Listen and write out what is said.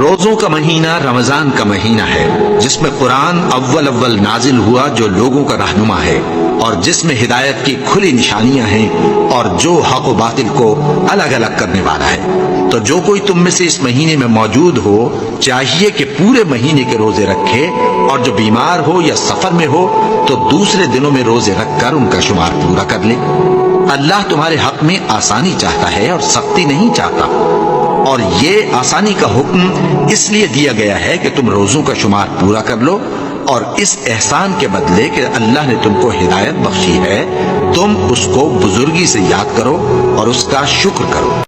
रोजों का महीना रमजान का महीना है, जिसमें कुरान अव्वल अव्वल नाजिल हुआ, जो लोगों का रहनुमा है और जिसमें हिदायत की खुली निशानियां हैं और जो हक व बातिल को अलग अलग करने वाला है। तो जो कोई तुम में से इस महीने में मौजूद हो, चाहिए कि पूरे महीने के रोजे रखे, और जो बीमार हो या सफर में हो तो दूसरे दिनों में रोजे रखकर उनका शुमार पूरा कर ले। अल्लाह तुम्हारे हक में आसानी चाहता है और सख्ती नहीं चाहता, और ये आसानी का हुक्म इसलिए दिया गया है कि तुम रोजों का शुमार पूरा कर लो, और इस एहसान के बदले कि अल्लाह ने तुमको हिदायत बख्शी है, तुम उसको बुजुर्गी से याद करो और उसका शुक्र करो।